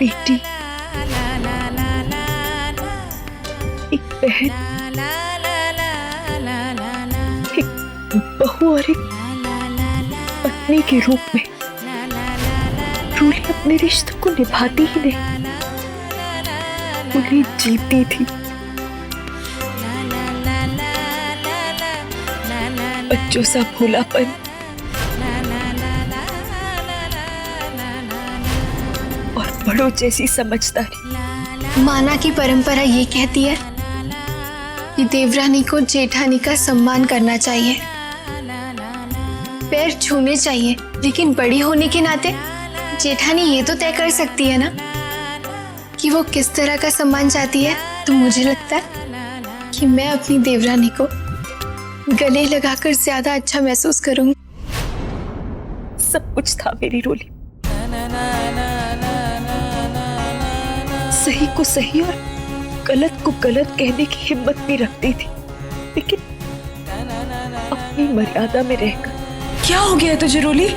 बेटी, एक बहन, एक बहू और एक पत्नी के रूप में रूली अपने रिश्ते को निभाती ही नहीं, उन्हें जीती थी। बच्चों सा भोलापन, और बड़ों जैसी समझदारी। माना की परंपरा ये कहती है कि देवरानी को जेठानी का सम्मान करना चाहिए, पैर छूने चाहिए, लेकिन बड़ी होने के नाते जेठानी ये तो तय कर सकती है ना कि वो किस तरह का सम्मान चाहती है। तो मुझे लगता है कि मैं अपनी देवरानी को गले लगाकर ज्यादा अच्छा महसूस करूंगी। सब कुछ था मेरी रोली, सही को सही और गलत को गलत कहने की हिम्मत भी रखती थी, लेकिन अपनी मर्यादा में रहकर। क्या हो गया तुझे रोली?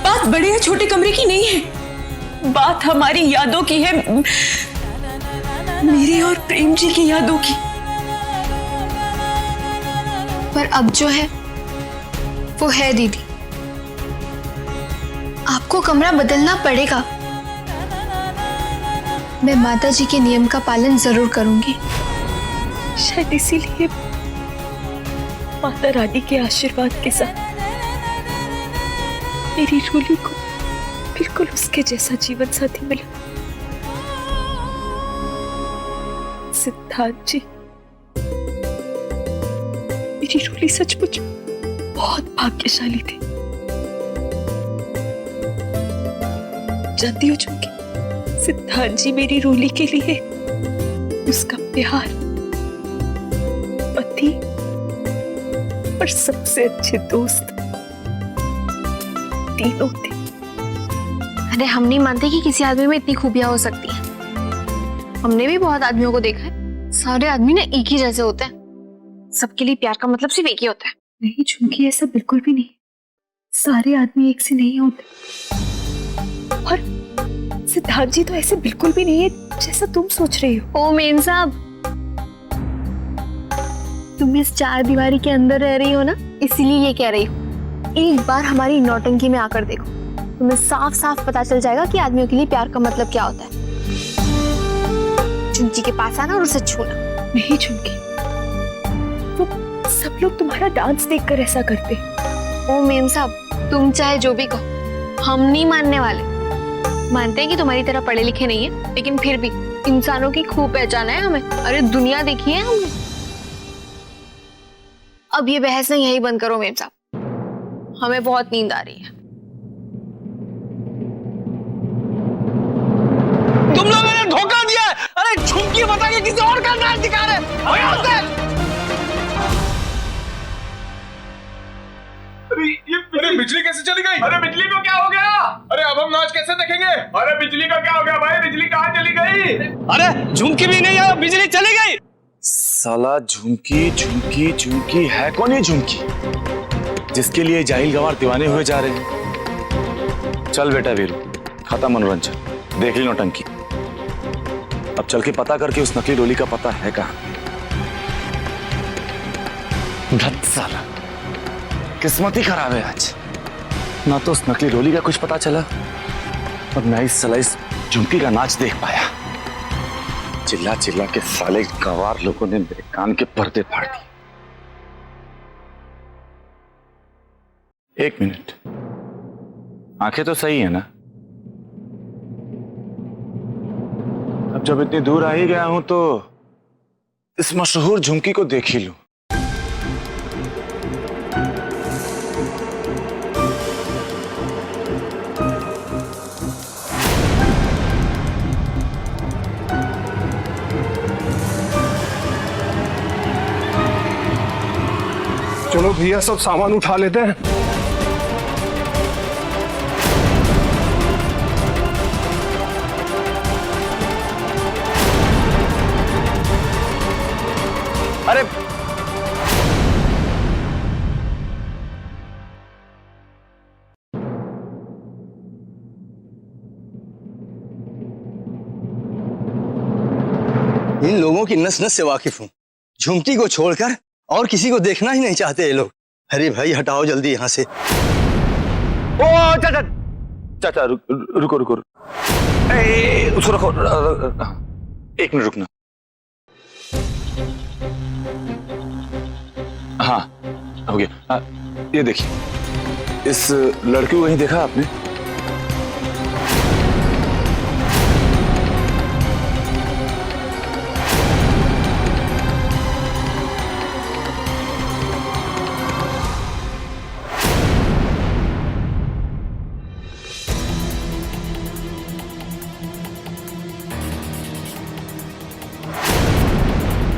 बात बड़े या छोटे कमरे की नहीं है, बात हमारी यादों की है, मेरी और प्रेम जी की यादों की। पर अब जो है वो है दीदी, आपको कमरा बदलना पड़ेगा। मैं माता जी के नियम का पालन जरूर करूंगी। शायद इसीलिए माता रानी के आशीर्वाद के साथ मेरी रोली को बिल्कुल उसके जैसा जीवन साथी मिला। सिद्धांत जी, मेरी रोली सचमुच बहुत भाग्यशाली थी। जानती हो चुकी, सिद्धांत जी मेरी रोली के लिए उसका प्यार, पति और सबसे अच्छे दोस्त तीनों थे। अरे हम नहीं मानते कि किसी आदमी में इतनी खूबियां हो सकती हैं। हमने भी बहुत आदमियों को देखा है, सारे आदमी ना एक ही जैसे होते हैं, सबके लिए प्यार का मतलब सिर्फ एक ही होता है। नहीं झुमकी, ऐसा बिल्कुल भी नहीं, सारे आदमी एक से नहीं होते। और सिद्धांत जी तो ऐसे बिल्कुल भी नहीं है जैसा तुम सोच रही हो। ओ मेन साहब, तुम इस चार दीवारी के अंदर रह रही हो ना, इसीलिए ये कह रही हूँ। एक बार हमारी नौटंकी में आकर देखो, तुम्हें साफ साफ पता चल जाएगा कि आदमियों के लिए प्यार का मतलब क्या होता है। झुमकी के पास आना और उसे छूना। नहीं झुमकी, वो सब लोग तुम्हारा डांस देखकर ऐसा करते। ओ मेम साहब, तुम चाहे जो भी कहो, हम नहीं मानने वाले। मानते हैं कि तुम्हारी तरह पढ़े लिखे नहीं है, लेकिन फिर भी इंसानों की खूब पहचान है हमें। अरे दुनिया देखी है हमने। अब ये बहस ना यही बंद करो मेम साहब, हमें बहुत नींद आ रही है। तुम लोगों ने धोखा दिया है। अरे झुमकी बता के किसी और का नाच दिखा रहे। अरे बिजली कैसे चली गई? अरे बिजली को क्या हो गया? अरे अब हम नाच कैसे देखेंगे? अरे बिजली का क्या हो गया भाई? बिजली कहाँ चली गई? अरे झुमकी भी नहीं है, बिजली चली गई। साला झुमकी झुमकी झुमकी है कौन ये झुमकी, जिसके लिए जाहिल गंवार दीवाने हुए जा रहे हैं। चल बेटा वीरू, खत्म मनोरंजन, देख ली नौटंकी। अब चल के पता करके उस नकली रोली का पता है कहाँ। साला किस्मत ही खराब है आज, ना तो उस नकली रोली का कुछ पता चला और ना इस साला इस झुमकी का नाच देख पाया। चिल्ला चिल्ला के साले गंवार लोगों ने मेरे कान के पर्दे फाड़ दिए। एक मिनट, आंखें तो सही है ना? अब जब इतनी दूर आ ही गया हूं तो इस मशहूर झुमकी को देख ही लूं। चलो भैया, सब सामान उठा लेते हैं। अरे इन लोगों की नस नस से वाकिफ हूँ। झुमकी को छोड़कर और किसी को देखना ही नहीं चाहते ये लोग। अरे भाई हटाओ जल्दी यहाँ से। ओ चाचा, चाचा रुको रुको, उसको रखो, एक मिनट रुकना। हाँ हो गया। ये देखिए, इस लड़की को कहीं देखा आपने?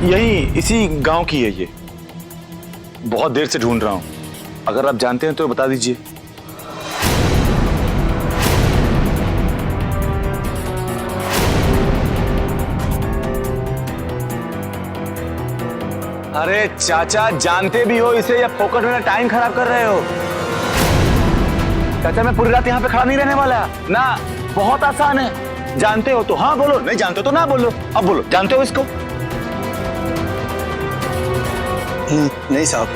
यही इसी गांव की है ये। बहुत देर से ढूंढ रहा हूं, अगर आप जानते हैं तो बता दीजिए। अरे चाचा, जानते भी हो इसे या फोकट में टाइम खराब कर रहे हो? चाचा मैं पूरी रात यहाँ पे खड़ा नहीं रहने वाला ना, बहुत आसान है। जानते हो तो हाँ बोलो, नहीं जानते तो ना बोलो। अब बोलो, जानते हो इसको? नहीं साहब,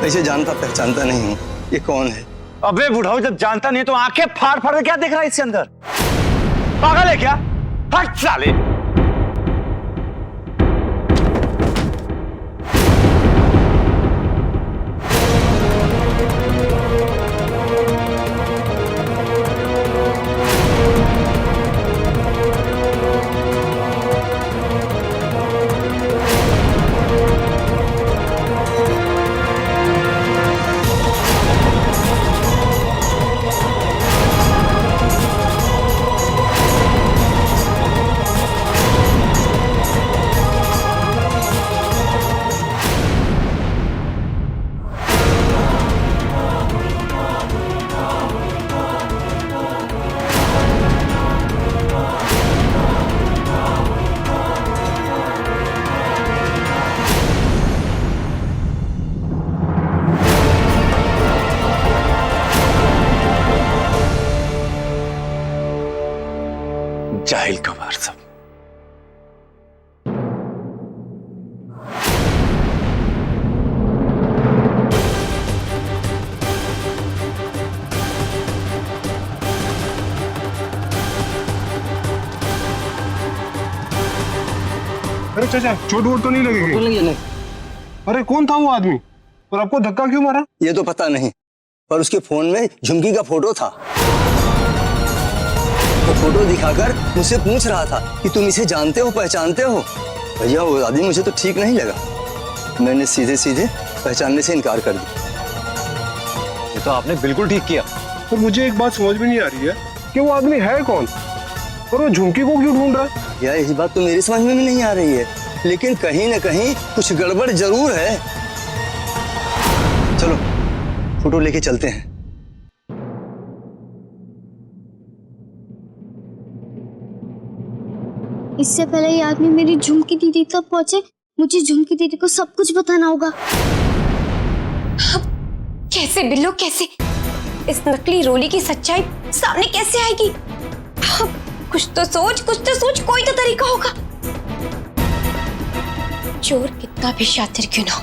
वैसे जानता पहचानता नहीं हूँ। ये कौन है? अबे बुढ़ाओ, जब जानता नहीं है तो आंखें फाड़ फाड़ के क्या देख रहा है इसके अंदर? पागल है क्या? हट साले। जाहिल गवार सब। अरे चाचा, चोट वोट तो नहीं लगेगी? नहीं। अरे कौन था वो आदमी और आपको धक्का क्यों मारा? ये तो पता नहीं, पर उसके फोन में झुमकी का फोटो था। वो फोटो दिखाकर मुझसे पूछ रहा था कि तुम इसे जानते हो, पहचानते हो? भैया वो आदमी मुझे तो ठीक नहीं लगा। मैंने सीधे सीधे पहचानने से इनकार कर दिया। ये तो आपने बिल्कुल ठीक किया। तो मुझे एक बात समझ में नहीं आ रही है कि वो आदमी है कौन और वो झुमकी को क्यों ढूंढ रहा है? यार इस बात तो मेरी समझ में भी नहीं आ रही है, लेकिन कहीं ना कहीं कुछ गड़बड़ जरूर है। चलो फोटो लेके चलते हैं। इससे पहले ये आदमी मेरी झुमकी दीदी तक पहुंचे, मुझे झुमकी दीदी को सब कुछ बताना होगा। कैसे बिल्लो, कैसे इस नकली रोली की सच्चाई सामने कैसे आएगी? कुछ तो सोच, कोई तो तरीका होगा। चोर कितना भी शातिर क्यों ना हो,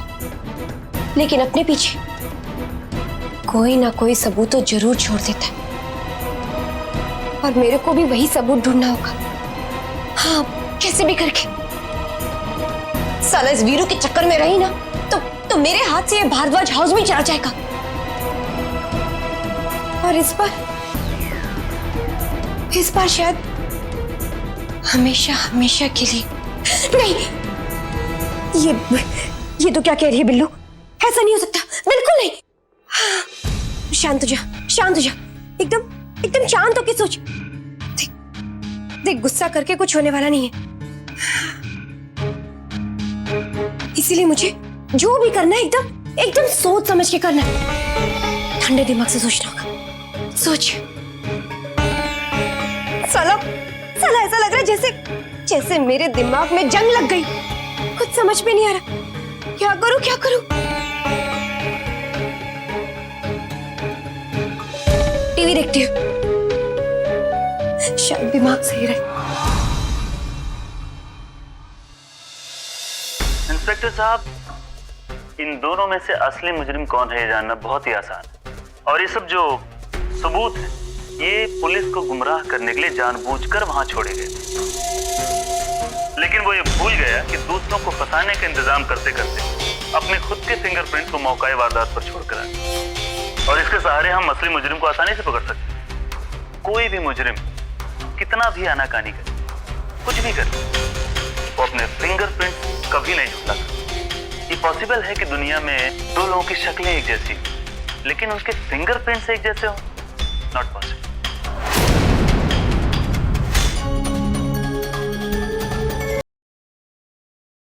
लेकिन अपने पीछे कोई ना कोई सबूत तो जरूर छोड़ देता है, और मेरे को भी वही सबूत ढूंढना होगा। हाँ, कैसे भी करके। साला इस वीरू के चक्कर में रही ना तो मेरे हाथ से ये भारद्वाज हाउस में चला जाएगा, और इस बार शायद हमेशा हमेशा के लिए नहीं। ये तो क्या कह रही है बिल्लू? ऐसा नहीं हो सकता, बिल्कुल नहीं। शांत हो जा, एकदम शांत होके सोच। देख गुस्सा करके कुछ होने वाला नहीं है, इसीलिए मुझे जो भी करना है एकदम सोच समझ के करना है। ठंडे दिमाग से सोचना होगा। सोच। साला ऐसा लग रहा है जैसे मेरे दिमाग में जंग लग गई। कुछ समझ में नहीं आ रहा, क्या करूं? टीवी देखती हूँ, शायद दिमाग सही रहे। इंस्पेक्टर साहब, इन दोनों में से असली मुजरिम कौन है ये जानना बहुत ही आसान है। और ये सब जो सबूत है ये पुलिस को गुमराह करने के लिए जानबूझकर वहां छोड़े गए थे। लेकिन वो ये भूल गया कि दूसरों को फंसाने का इंतजाम करते करते अपने खुद के फिंगरप्रिंट को मौका वारदात पर छोड़कर आए। और इसके सहारे हम असली मुजरिम को आसानी से पकड़ सकते हैं। कोई भी मुजरिम कितना भी आनाकानी करे, कुछ भी करे, वो अपने फिंगरप्रिंट कभी नहीं छुपा सकता। ये पॉसिबल है कि दुनिया में दो लोगों की शक्लें एक जैसी लेकिन उनके फिंगरप्रिंट्स एक जैसे हो, नॉट पॉसिबल।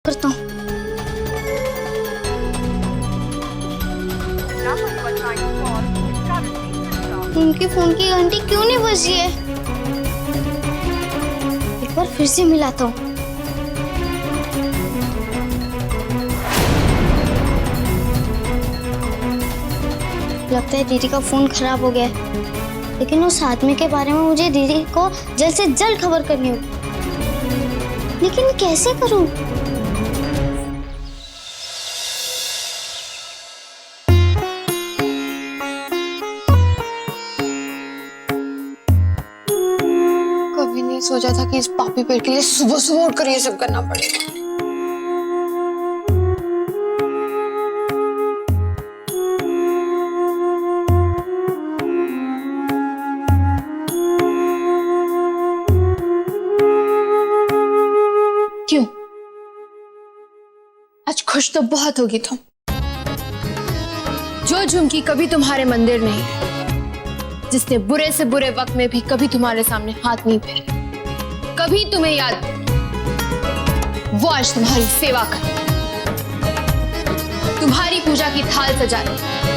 करता हूँ। उनके फोन की घंटी क्यों नहीं बजी है? एक बार फिर से मिलाता हूँ। लगता है दीदी का फोन खराब हो गया है। लेकिन उस आदमी के बारे में मुझे दीदी को जल्द से जल्द खबर करनी होगी। लेकिन कैसे करूँ? कभी नहीं सोचा था कि इस पापी पेट के लिए सुबह सुबह उठकर ये सब करना पड़ेगा। क्यों? आज खुश तो बहुत होगी तुम। जो झुमकी कभी तुम्हारे मंदिर नहीं है, जिसने बुरे से बुरे वक्त में भी कभी तुम्हारे सामने हाथ नहीं फेरे, कभी तुम्हें याद, वो आज तुम्हारी सेवा कर, तुम्हारी पूजा की थाल सजा रही।